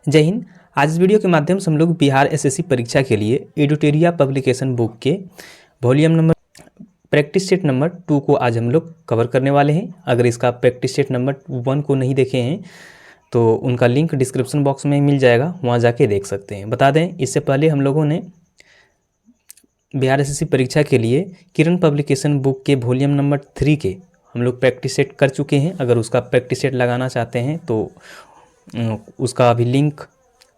जय हिंद। आज इस वीडियो के माध्यम से हम लोग बिहार एसएससी परीक्षा के लिए एडुटेरिया पब्लिकेशन बुक के volume number practice set number 2 को आज हम लोग कवर करने वाले हैं। अगर इसका प्रैक्टिस सेट नंबर 1 को नहीं देखे हैं तो उनका लिंक डिस्क्रिप्शन बॉक्स में मिल जाएगा, वहाँ जाके देख सकते हैं। बता दें, इससे पहले हम लोगों ने बिहार एसएससी परीक्षा के लिए किरण पब्लिकेशन बुक के वॉल्यूम नंबर 3 के हम लोग प्रैक्टिस सेट कर चुके हैं। अगर उसका प्रैक्टिस सेट लगाना चाहते हैं तो उसका अभी लिंक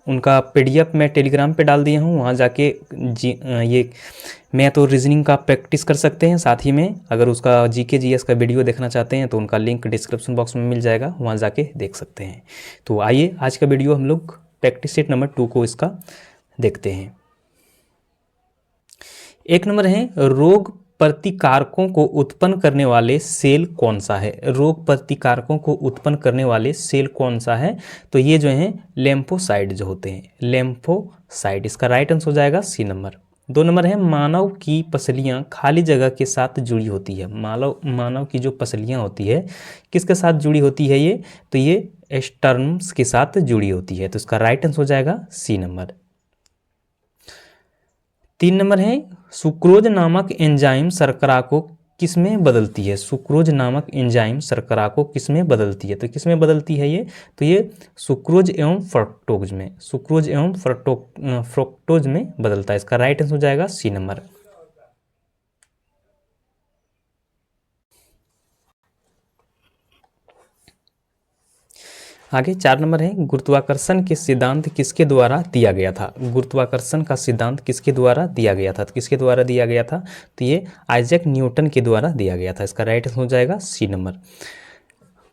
उनका पीडीएफ मैं टेलीग्राम पे डाल दिया हूँ, वहाँ जाके ये मैथ और रीजनिंग का प्रैक्टिस कर सकते हैं। साथ ही में अगर उसका जीके जीएस का वीडियो देखना चाहते हैं तो उनका लिंक डिस्क्रिप्शन बॉक्स में मिल जाएगा, वहाँ जाके देख सकते हैं। तो आइए आज का वीडियो हम लोग प्रैक्टिस सेट नंबर 2 को इसका देखते हैं। 1 नंबर है, रोग प्रतिकारकों को उत्पन्न करने वाले सेल कौन सा है। रोग प्रतिकारकों को उत्पन्न करने वाले सेल कौन सा है, तो ये जो है लेम्फोसाइड जो होते हैं, लेम्फोसाइड। इसका राइट आंसर हो जाएगा सी नंबर। 2 नंबर है, मानव की पसलियां खाली जगह के साथ जुड़ी होती है। मानव की जो पसलियां होती है किसके साथ जुड़ी होती है ये, तो ये स्टर्म्स के साथ जुड़ी होती है। तो इसका राइट आंसर हो जाएगा सी नंबर। 3 नंबर है, सुक्रोज नामक एंजाइम शर्करा को किसमें बदलती है। सुक्रोज नामक एंजाइम शर्करा को किसमें बदलती है, तो किसमें बदलती है ये, तो ये सुक्रोज एवं फ्रक्टोज में, सुक्रोज एवं फ्रक्टोज में बदलता है। इसका राइट आंसर हो जाएगा सी नंबर। आगे 4 नंबर है, गुरुत्वाकर्षण के सिद्धांत किसके द्वारा दिया गया था। गुरुत्वाकर्षण का सिद्धांत किसके द्वारा दिया गया था, तो किसके द्वारा दिया गया था, तो ये आइजैक न्यूटन के द्वारा दिया गया था। इसका राइट आंसर हो जाएगा सी नंबर।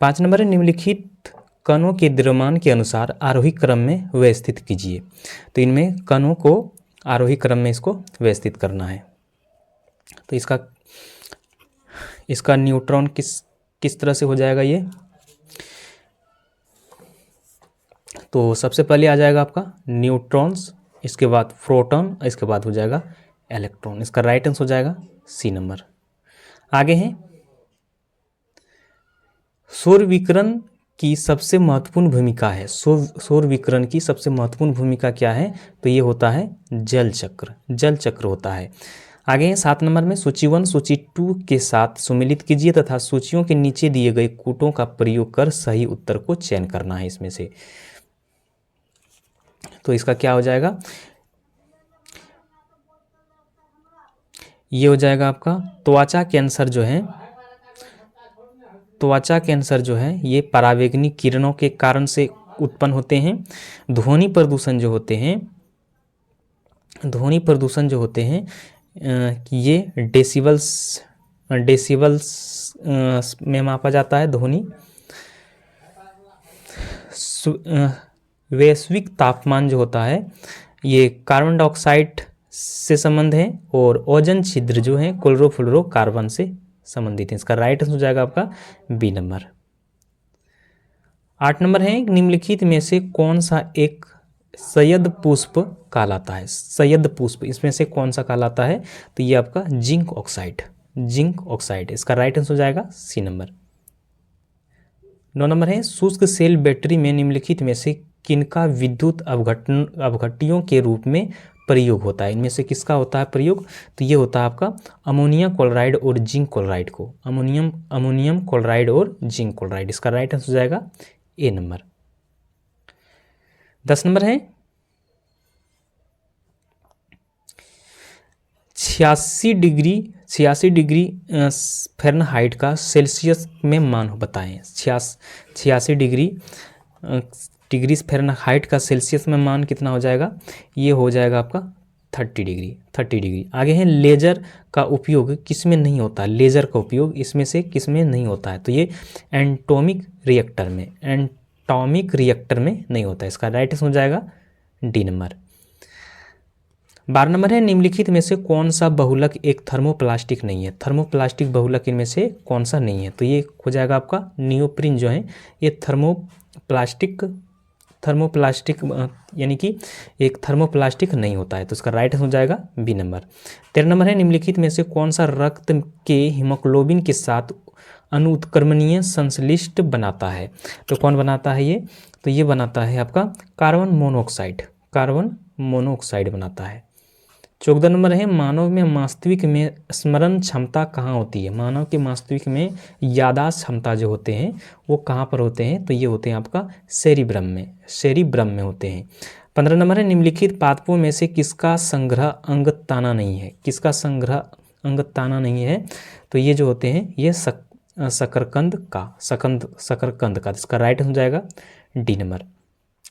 5 नंबर है, निम्नलिखित कणों के द्रव्यमान के अनुसार आरोही क्रम में व्यवस्थित कीजिए। तो इनमें कणों को आरोही क्रम में इसको व्यवस्थित करना है। तो इसका न्यूट्रॉन किस तरह से हो जाएगा ये, तो सबसे पहले आ जाएगा आपका न्यूट्रॉन्स, इसके बाद प्रोटॉन, इसके बाद हो जाएगा इलेक्ट्रॉन। इसका राइट आंसर हो जाएगा सी नंबर। आगे हैं, सौर विकिरण की सबसे महत्वपूर्ण भूमिका है। सौर विकिरण की सबसे महत्वपूर्ण भूमिका क्या है, तो ये होता है जल चक्र, जल चक्र होता है। आगे हैं 7 नंबर में, सूची 1 सूची 2 के साथ सुमेलित कीजिए तथा सूचियों के नीचे दिए गए कूटों का प्रयोग कर सही उत्तर को चयन करना है इसमें से। तो इसका क्या हो जाएगा, ये हो जाएगा आपका त्वचा कैंसर जो है, त्वचा कैंसर जो है ये परावैंगनी किरणों के कारण से उत्पन्न होते हैं। ध्वनि प्रदूषण जो होते हैं, ध्वनि प्रदूषण जो होते हैं ये डेसिबल्स में मापा जाता है ध्वनि। वैश्विक तापमान जो होता है ये कार्बन डाइऑक्साइड से संबंध है, और ओजोन छिद्र जो है क्लोरोफ्लोरोकार्बन से संबंधित है। इसका राइट आंसर हो जाएगा आपका बी नंबर। 8 नंबर है, निम्नलिखित में से कौन सा एक सयद पुष्प कहलाता है। सयद पुष्प इसमें से कौन सा कहलाता है, तो ये आपका जिंक ऑक्साइड, जिंक ऑक्साइड। इसका राइट आंसर हो जाएगा सी नंबर। 9 नंबर है, शुष्क सेल बैटरी में निम्नलिखित में से किनका विद्युत अवघटियों के रूप में प्रयोग होता है। इनमें से किसका होता है प्रयोग, तो ये होता है आपका अमोनिया क्लोराइड और जिंक क्लोराइड को, अमोनियम क्लोराइड और जिंक क्लोराइड। इसका राइट आंसर हो जाएगा ए नंबर। 10 नंबर है, 86 डिग्री फ़ारेनहाइट का सेल्सियस में मान बताएं। 86 डिग्री फ़ारेनहाइट का सेल्सियस में मान कितना हो जाएगा, ये हो जाएगा आपका 30 डिग्री। आगे है, लेजर का उपयोग किस में नहीं होता है। लेजर का उपयोग इसमें से किस में नहीं होता है, तो ये एटॉमिक रिएक्टर में नहीं होता है। इसका राइट आंसर हो जाएगा डी नंबर। 12 नंबर है, निम्नलिखित में से कौन सा बहुलक एक थर्मोप्लास्टिक नहीं है। थर्मोप्लास्टिक बहुलक इनमें से कौन सा नहीं है, तो ये हो जाएगा आपका नियोप्रीन जो है ये थर्मोप्लास्टिक थर्मोप्लास्टिक यानी कि एक थर्मोप्लास्टिक नहीं होता है। तो इसका राइट हो जाएगा बी नंबर। 13 नंबर है निम्नलिखित में से कौन सा रक्त के हीमोग्लोबिन के साथ अनुत्क्रमणीय संश्लिष्ट बनाता है। तो कौन बनाता है ये, तो ये बनाता है आपका कार्बन मोनोऑक्साइड, कार्बन मोनोऑक्साइड बनाता है। 14 नंबर है मानव में वास्तविक में स्मरण क्षमता कहाँ होती है। मानव के वास्तविक में याददाश्त क्षमता जो होते हैं वो कहाँ पर होते हैं, तो ये होते हैं आपका सेरिब्रम में, सेरिब्रम में होते हैं। 15 नंबर है निम्नलिखित पादपों में से किसका संग्रह अंगताना नहीं है। किसका संग्रह अंगताना नहीं है, तो ये जो होते हैं ये शकरकंद का। इसका राइट हो जाएगा डी नंबर।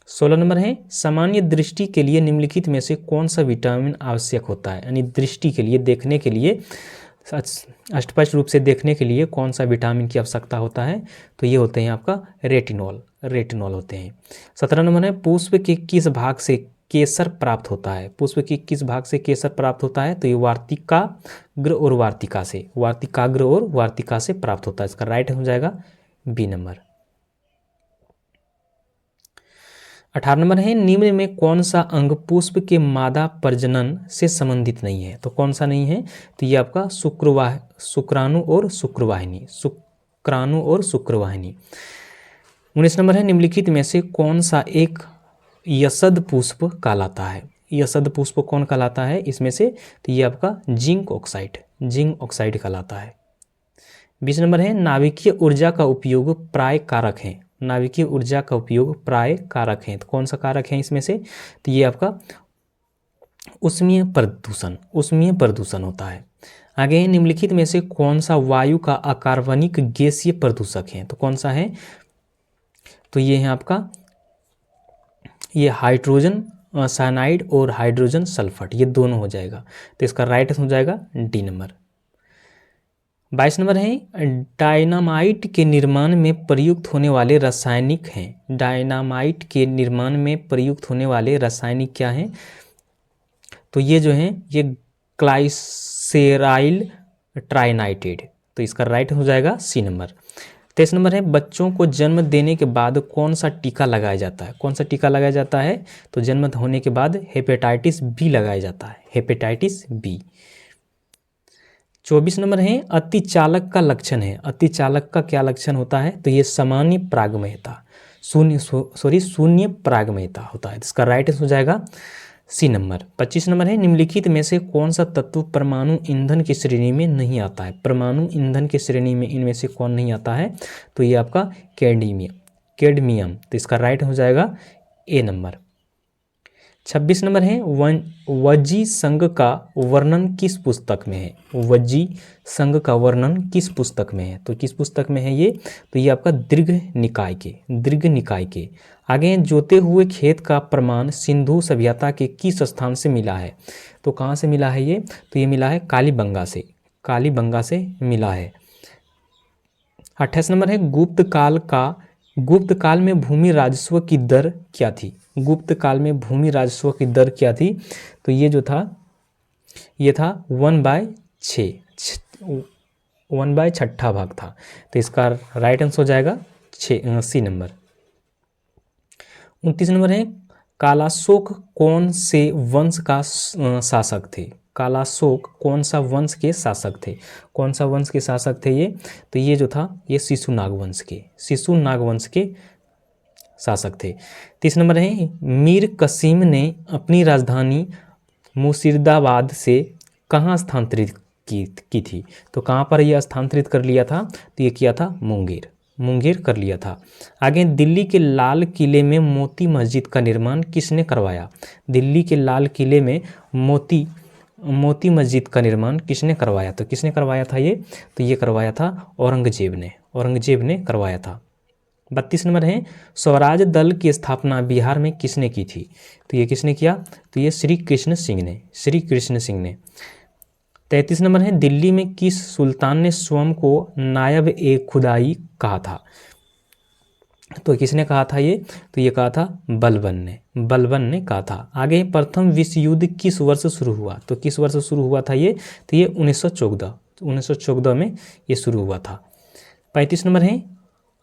16 नंबर है सामान्य दृष्टि के लिए निम्नलिखित में से कौन सा विटामिन आवश्यक होता है। यानी दृष्टि के लिए, देखने के लिए, स्पष्ट रूप से देखने के लिए कौन सा विटामिन की आवश्यकता होता है, तो ये होते हैं आपका रेटिनॉल, रेटिनॉल होते हैं। 17 नंबर है पुष्प के किस भाग से केसर प्राप्त होता है। पुष्प के किस भाग से केसर प्राप्त होता है, तो ये वार्तिकाग्र और वार्तिका से, वार्तिकाग्र और वार्तिका से प्राप्त होता है। इसका राइट हो जाएगा बी नंबर। 18 नंबर है निम्न में कौन सा अंग पुष्प के मादा प्रजनन से संबंधित नहीं है। तो कौन सा नहीं है, तो ये आपका शुक्राणु और शुक्रवाहिनी, शुक्राणु और शुक्रवाहिनी। 19 नंबर है निम्नलिखित में से कौन सा एक यशद पुष्प कहलाता है। यशद पुष्प कौन कहलाता है इसमें से, तो ये आपका जिंक ऑक्साइड, जिंक ऑक्साइड कहलाता है। 20 नंबर है नाभिकीय ऊर्जा का उपयोग प्राय कारक है। नाभिकीय ऊर्जा का उपयोग प्राय कारक है, तो कौन सा कारक है इसमें से, तो ये आपका उष्मीय प्रदूषण, उष्मीय प्रदूषण होता है। आगे निम्नलिखित में से कौन सा वायु का अकार्बनिक गैसीय प्रदूषक है, तो कौन सा है, तो ये है आपका ये हाइड्रोजन साइनाइड और हाइड्रोजन सल्फेट, ये दोनों हो जाएगा। तो इसका राइट हो जाएगा डी नंबर। 22 नंबर है डायनामाइट के निर्माण में प्रयुक्त होने वाले रासायनिक हैं। डायनामाइट के निर्माण में प्रयुक्त होने वाले रासायनिक क्या हैं, तो ये जो हैं ये ग्लाइसेराइल ट्राइनाइटेड, तो इसका राइट हो जाएगा सी नंबर। 23 नंबर है बच्चों को जन्म देने के बाद कौन सा टीका लगाया जाता है। कौन सा टीका लगाया जाता है, तो जन्म होने के बाद हेपेटाइटिस बी लगाया जाता है, हेपेटाइटिस बी। 24 नंबर है अतिचालक का लक्षण है। अतिचालक का क्या लक्षण होता है, तो ये सामान्य प्रागम्यता, शून्य प्रागम्यता होता है। इसका राइट हो जाएगा सी नंबर। 25 नंबर है निम्नलिखित में से कौन सा तत्व परमाणु ईंधन की श्रेणी में नहीं आता है। परमाणु ईंधन की श्रेणी में इनमें से कौन नहीं आता है, तो ये आपका कैडमियम, तो इसका राइट हो जाएगा ए नंबर। 26 नंबर है वज्जी संघ का वर्णन किस पुस्तक में है। वज्जी संघ का वर्णन किस पुस्तक में है, तो किस पुस्तक में है ये, तो ये आपका दीर्घ निकाय के। आगे जोते हुए खेत का प्रमाण सिंधु सभ्यता के किस स्थान से मिला है, तो कहाँ से मिला है ये, तो ये मिला है कालीबंगा से, कालीबंगा से मिला है। 28 नंबर है गुप्त काल में भूमि राजस्व की दर क्या थी। गुप्त काल में भूमि राजस्व की दर क्या थी, तो ये जो था ये था 1/6 भाग था, तो इसका राइट आंसर हो जाएगा सी नंबर। 29 नंबर है कालाशोक कौन से वंश का शासक थे। कालाशोक कौन सा वंश के शासक थे, कौन सा वंश के शासक थे ये, तो ये जो था ये शिशुनाग वंश के शासक थे। 30 नंबर है मीर कसीम ने अपनी राजधानी मुर्शिदाबाद से कहाँ स्थानांतरित की थी, तो कहाँ पर यह स्थानांतरित कर लिया था, तो ये किया था मुंगेर कर लिया था। आगे दिल्ली के लाल किले में मोती मस्जिद का निर्माण किसने करवाया। दिल्ली के लाल किले में मोती मस्जिद का निर्माण किसने करवाया, तो किसने करवाया था ये, तो ये करवाया था औरंगजेब ने करवाया था। 32 नंबर है स्वराज दल की स्थापना बिहार में किसने की थी, तो ये किसने किया, तो ये श्री कृष्ण सिंह ने। 33 नंबर है दिल्ली में किस सुल्तान ने स्वयं को नायब ए खुदाई कहा था, तो किसने कहा था ये, तो ये कहा था बलबन ने कहा था। आगे प्रथम विश्व युद्ध किस वर्ष शुरू हुआ, तो किस वर्ष शुरू हुआ था ये, तो ये 1914 में ये शुरू हुआ था। 35 नंबर है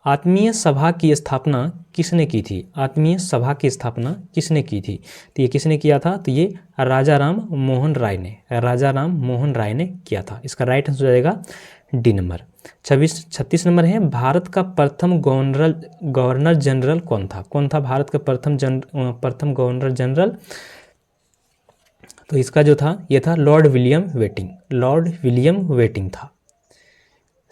आत्मीय सभा की स्थापना किसने की थी? आत्मीय सभा की स्थापना किसने की थी? तो ये किसने किया था? तो ये राजा राम मोहन राय ने, राजा राम मोहन राय ने किया था। इसका राइट आंसर हो जाएगा डी नंबर। 36 नंबर है, भारत का प्रथम गवर्नर जनरल कौन था? कौन था भारत का प्रथम गवर्नर जनरल? तो इसका जो था ये था Lord William waiting, Lord William waiting था।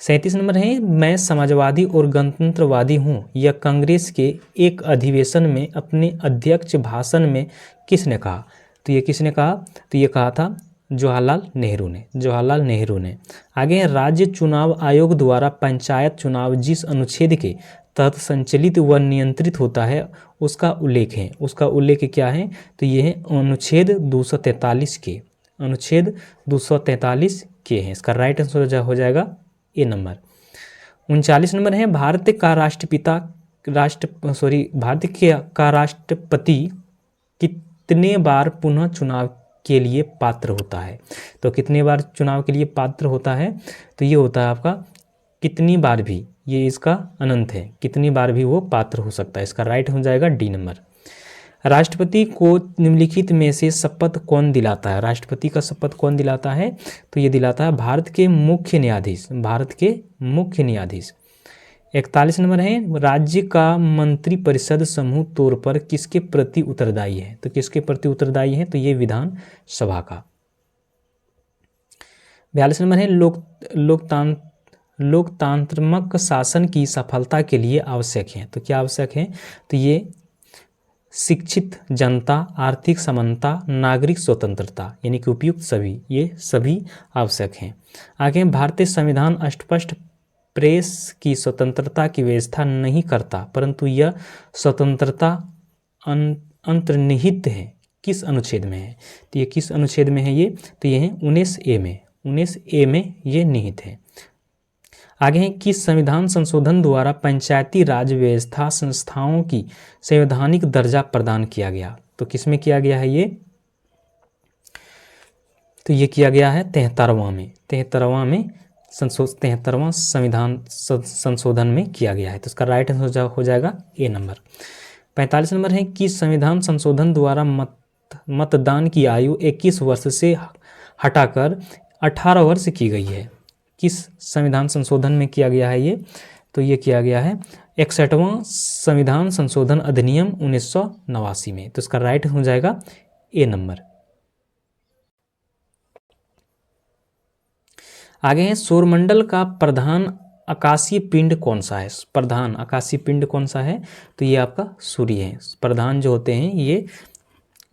37 नंबर है, मैं समाजवादी और गणतंत्रवादी हूँ, यह कांग्रेस के एक अधिवेशन में अपने अध्यक्ष भाषण में किसने कहा? तो ये किसने कहा? तो ये कहा था जवाहरलाल नेहरू ने, जवाहरलाल नेहरू ने। आगे है, राज्य चुनाव आयोग द्वारा पंचायत चुनाव जिस अनुच्छेद के तहत संचालित व नियंत्रित होता है उसका उल्लेख है, उसका उल्लेख क्या है? तो ये है अनुच्छेद 243 के, अनुच्छेद 243 के हैं। इसका राइट आंसर हो जाएगा ए नंबर। 39 नंबर है, भारत का राष्ट्रपति कितने बार पुनः चुनाव के लिए पात्र होता है? तो कितने बार चुनाव के लिए पात्र होता है? तो ये होता है आपका कितनी बार भी, ये इसका अनंत है, कितनी बार भी वो पात्र हो सकता है। इसका राइट हो जाएगा डी नंबर। राष्ट्रपति को निम्नलिखित में से शपथ कौन दिलाता है? राष्ट्रपति का शपथ कौन दिलाता है? तो ये दिलाता है भारत के मुख्य न्यायाधीश, भारत के मुख्य न्यायाधीश। 41 नंबर है, राज्य का मंत्री परिषद समूह तौर पर किसके प्रति उत्तरदायी है? तो किसके प्रति उत्तरदायी है? तो ये विधान सभा का। 42 नंबर है, लोकतांत्रिक शासन की सफलता के लिए आवश्यक है। तो क्या आवश्यक है? तो ये शिक्षित जनता, आर्थिक समानता, नागरिक स्वतंत्रता, यानी कि उपयुक्त सभी, ये सभी आवश्यक हैं। आगे, भारतीय संविधान स्पष्ट प्रेस की स्वतंत्रता की व्यवस्था नहीं करता, परंतु यह स्वतंत्रता अंतर्निहित है, किस अनुच्छेद में है? तो ये किस अनुच्छेद में है ये? तो ये है 19A में, 19A में ये निहित है। आगे हैं, किस संविधान संशोधन द्वारा पंचायती राज व्यवस्था संस्थाओं की संवैधानिक दर्जा प्रदान किया गया? तो किसमें किया गया है ये? तो ये किया गया है 73वां में, 73वां संविधान संशोधन में किया गया है। तो इसका राइट आंसर हो जाएगा ए नंबर। 45 नंबर है, किस संविधान संशोधन द्वारा मतदान की आयु 21 वर्ष से हटाकर 18 वर्ष की गई है? किस संविधान संशोधन में किया गया है ये? तो ये किया गया है 61वां संविधान संशोधन अधिनियम 1989 में। तो इसका राइट हो जाएगा ए नंबर। आगे है, सौरमंडल का प्रधान आकाशीय पिंड कौन सा है? प्रधान आकाशीय पिंड कौन सा है? तो ये आपका सूर्य है। प्रधान जो होते हैं ये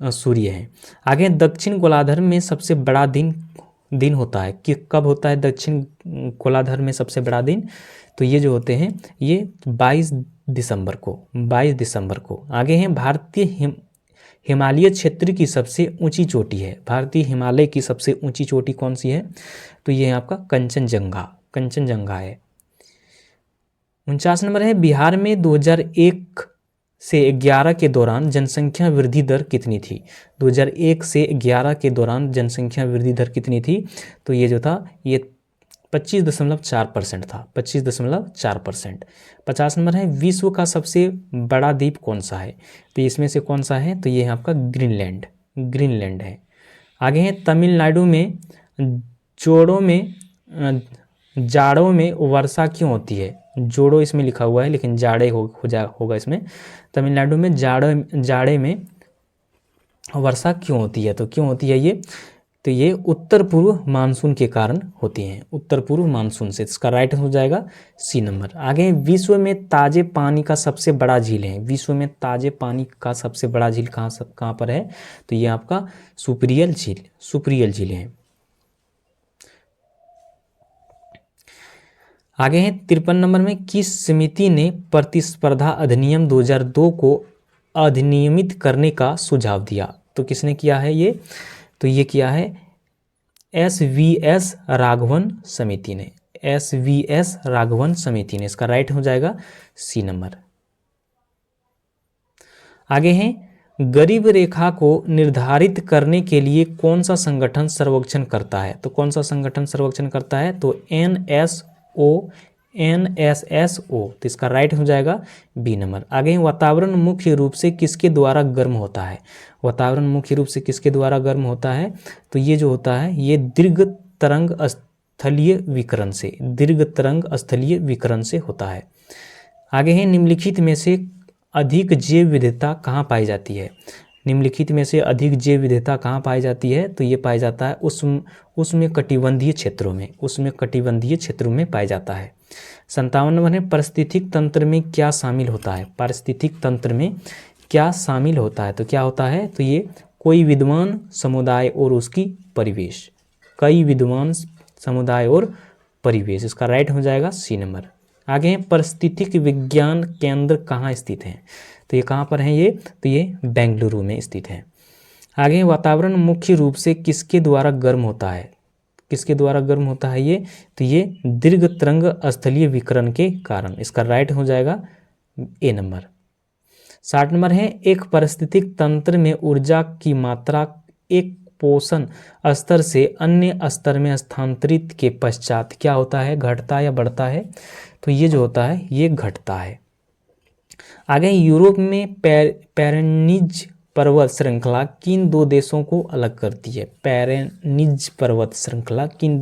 सूर्य है। आगे, दक्षिण गोलार्ध में सबसे बड़ा दिन होता है कि कब होता है दक्षिण गोलार्ध में सबसे बड़ा दिन? तो ये जो होते हैं ये 22 दिसंबर को, 22 दिसंबर को। आगे हैं, भारतीय हिमालय क्षेत्र की सबसे ऊंची चोटी है। भारतीय हिमालय की सबसे ऊंची चोटी कौन सी है? तो ये है आपका कंचनजंगा, कंचनजंगा है। 49 नंबर है, बिहार में 2001 से 11 के दौरान जनसंख्या वृद्धि दर कितनी थी? 2001 से 11 के दौरान जनसंख्या वृद्धि दर कितनी थी? तो ये जो था ये 25.4% था, 25.4%। 50 नंबर है, विश्व का सबसे बड़ा द्वीप कौन सा है? तो इसमें से कौन सा है? तो ये है आपका ग्रीनलैंड, ग्रीनलैंड है। आगे है, तमिलनाडु में जाड़ों में वर्षा क्यों होती है? जोड़ो इसमें लिखा हुआ है लेकिन जाड़े होगा इसमें। तमिलनाडु में जाड़े में वर्षा क्यों होती है? तो क्यों होती है ये? तो ये उत्तर पूर्व मानसून के कारण होती हैं, उत्तर पूर्व मानसून से। इसका राइट हो जाएगा सी नंबर। आगे, विश्व में ताजे पानी का सबसे बड़ा झील है। विश्व में ताजे पानी का सबसे बड़ा झील कहाँ पर है? तो ये आपका सुपरियल झील, सुपरियल झील है। आगे है, 53 नंबर में, किस समिति ने प्रतिस्पर्धा अधिनियम 2002 को अधिनियमित करने का सुझाव दिया? तो किसने किया है ये? तो ये किया है SVS राघवन समिति ने, SVS राघवन समिति ने। इसका राइट हो जाएगा सी नंबर। आगे है, गरीब रेखा को निर्धारित करने के लिए कौन सा संगठन सर्वेक्षण करता है? तो कौन सा संगठन सर्वेक्षण करता है? तो NSOAD NSSO, तो इसका राइट हो जाएगा बी नंबर। आगे वातावरण मुख्य रूप से किसके द्वारा गर्म होता है? वातावरण मुख्य रूप से किसके द्वारा गर्म होता है? तो ये जो होता है ये दीर्घ तरंग स्थलीय विकिरण से, दीर्घ तरंग स्थलीय विकिरण से होता है। आगे है निम्नलिखित में से अधिक जैव विविधता कहाँ पाई जाती है? निम्नलिखित में से अधिक जैव विविधता कहाँ पाई जाती है? तो ये पाया जाता है उसमें कटिबंधीय क्षेत्रों में, उसमें कटिबंधीय क्षेत्रों में पाया जाता है। 57 नंबर है पारिस्थितिक तंत्र में क्या शामिल होता है? पारिस्थितिक तंत्र में क्या शामिल होता है? तो क्या होता है? तो ये कोई विद्वान समुदाय और उसकी परिवेश, कई विद्वान समुदाय और परिवेश, इसका राइट हो जाएगा सी नंबर। आगे हैं पारिस्थितिक विज्ञान केंद्र कहाँ स्थित है? तो ये कहाँ पर है ये? तो ये बेंगलुरु में स्थित है। आगे वातावरण मुख्य रूप से किसके द्वारा गर्म होता है? किसके द्वारा गर्म होता है ये? तो ये दीर्घ तरंग स्थलीय विकिरण के कारण, इसका राइट हो जाएगा ए नंबर। 60 नंबर है एक पारिस्थितिक तंत्र में ऊर्जा की मात्रा एक पोषण स्तर से अन्य स्तर में स्थानांतरित के पश्चात क्या होता है? घटता या बढ़ता है? तो ये जो होता है ये घटता है। आगे यूरोप में पेरेनिज पर्वत श्रृंखला किन दो देशों को अलग करती है? पेरेनिज पर्वत श्रृंखला किन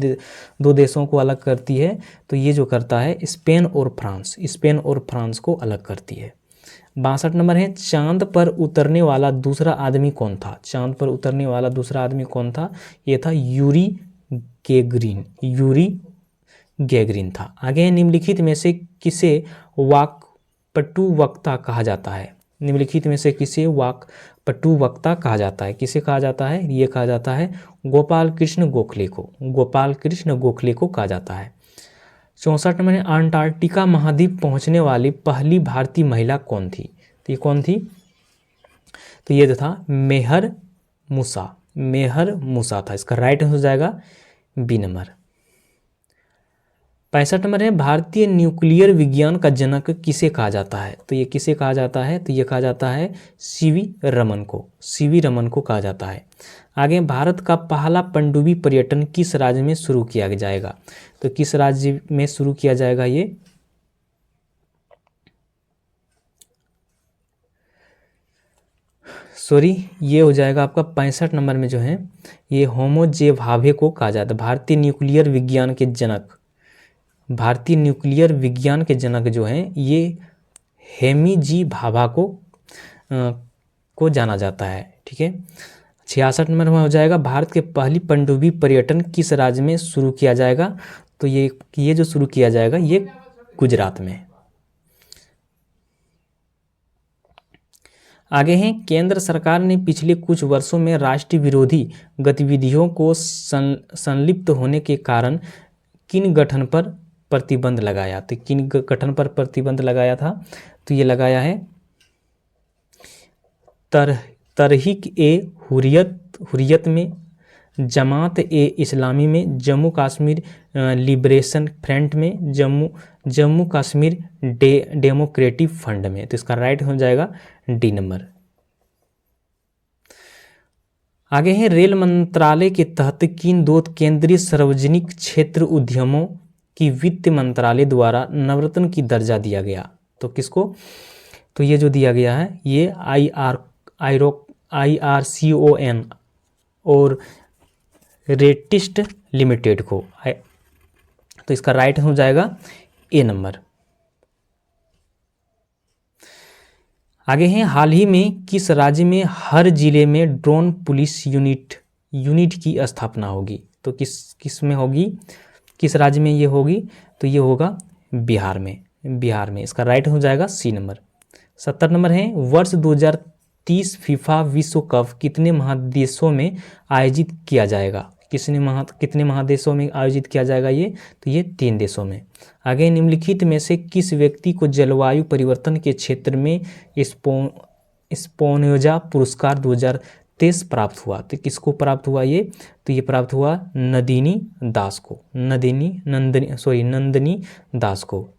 दो देशों को अलग करती है? तो ये जो करता है स्पेन और फ्रांस, स्पेन और फ्रांस को अलग करती है। 62 नंबर है चांद पर उतरने वाला दूसरा आदमी कौन था? चांद पर उतरने वाला दूसरा आदमी कौन था? ये था यूरी गैगरिन, यूरी गैगरिन था। आगे निम्नलिखित में से किसे वाक्पटु वक्ता कहा जाता है? निम्नलिखित में से किसे वाक्पटु वक्ता कहा जाता है? किसे कहा जाता है? ये कहा जाता है गोपाल कृष्ण गोखले को, गोपाल कृष्ण गोखले को कहा जाता है। 64 नंबर अंटार्कटिका महाद्वीप पहुंचने वाली पहली भारतीय महिला कौन थी? तो ये कौन थी? तो ये जो था मेहर मूसा, मेहर मूसा था, इसका राइट हो जाएगा बी नंबर। 65 नंबर है भारतीय न्यूक्लियर विज्ञान का जनक किसे कहा जाता है? तो ये किसे कहा जाता है? तो ये कहा जाता है सीवी रमन को, सीवी रमन को कहा जाता है। आगे भारत का पहला पनडुब्बी पर्यटन किस राज्य में शुरू किया जाएगा? तो किस राज्य में शुरू किया जाएगा ये? सॉरी, ये हो जाएगा आपका 65 नंबर में जो है ये होमो जे भाभे को कहा जाता है। भारतीय न्यूक्लियर विज्ञान के जनक, भारतीय न्यूक्लियर विज्ञान के जनक जो हैं ये हेमी जी भाभा को जाना जाता है। ठीक है। 66 नंबर में हो जाएगा भारत के पहली पनडुब्बी पर्यटन किस राज्य में शुरू किया जाएगा? तो ये जो शुरू किया जाएगा ये गुजरात में। आगे हैं केंद्र सरकार ने पिछले कुछ वर्षों में राष्ट्रीय विरोधी गतिविधियों को संलिप्त होने के कारण किन गठन पर प्रतिबंध लगाया? तो किन गठन पर प्रतिबंध लगाया था? तो ये लगाया है तरहीक ए हुर्रियत में, जमात ए इस्लामी में, जम्मू कश्मीर लिबरेशन फ्रंट में, जम्मू कश्मीर डेमोक्रेटिक फंड में। तो इसका राइट हो जाएगा डी नंबर। आगे है रेल मंत्रालय के तहत किन दो केंद्रीय सार्वजनिक क्षेत्र उद्यमों की वित्त मंत्रालय द्वारा नवरत्न की दर्जा दिया गया? तो किसको? तो ये जो दिया गया है ये IRCON और रेटिस्ट लिमिटेड को। तो इसका राइट हो जाएगा ए नंबर। आगे हैं हाल ही में किस राज्य में हर जिले में ड्रोन पुलिस यूनिट की स्थापना होगी? तो किस में होगी, किस राज्य में ये होगी? तो ये होगा बिहार में, बिहार में। इसका राइट हो जाएगा सी नंबर। 70 नंबर है वर्ष 2030 फीफा विश्व कप कितने महादेशों में आयोजित किया जाएगा? कितने महादेशों में आयोजित किया जाएगा ये? तो ये 3 देशों में। आगे निम्नलिखित में से किस व्यक्ति को जलवायु परिवर्तन के क्षेत्र में स्पोनोजा पुरस्कार 2023 प्राप्त हुआ? तो किसको प्राप्त हुआ ये? तो ये प्राप्त हुआ नंदिनी दास को, नंदिनी दास को।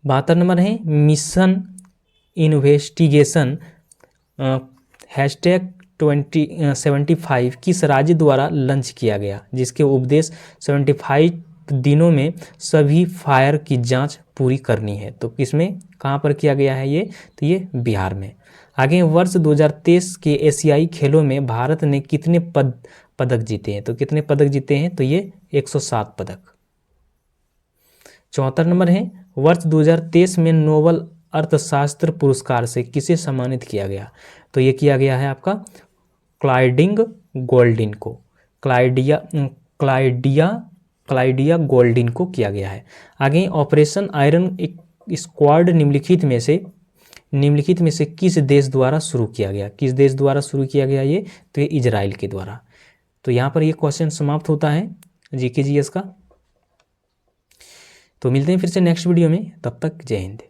72 नंबर है मिशन इन्वेस्टिगेशन #2075 किस राज्य द्वारा लॉन्च किया गया, जिसके उपदेश 75 दिनों में सभी फायर की जांच पूरी करनी है। तो किसमें, कहाँ पर किया गया है ये, तो ये बिहार में। आगे वर्ष 2023 के एशियाई खेलों में भारत ने कितने पदक जीते हैं, तो कितने पदक जीते हैं, तो ये 107 पदक। 74 नंबर है, वर्ष 2023 में नोबल अर्थशास्त्र पुरस्कार से किसे सम्मानित किया गया, तो ये किया गया है आपका क्लाइडिंग गोल्डिन को, क्लाइडिया गोल्डिन को किया गया है। आगे ऑपरेशन आयरन स्क्वाड निम्नलिखित में से किस देश द्वारा शुरू किया गया, किस देश द्वारा शुरू किया गया ये, तो ये इजराइल के द्वारा। तो यहाँ पर ये क्वेश्चन समाप्त होता है जीके जीएस का। तो मिलते हैं फिर से नेक्स्ट वीडियो में, तब तक जय हिंद।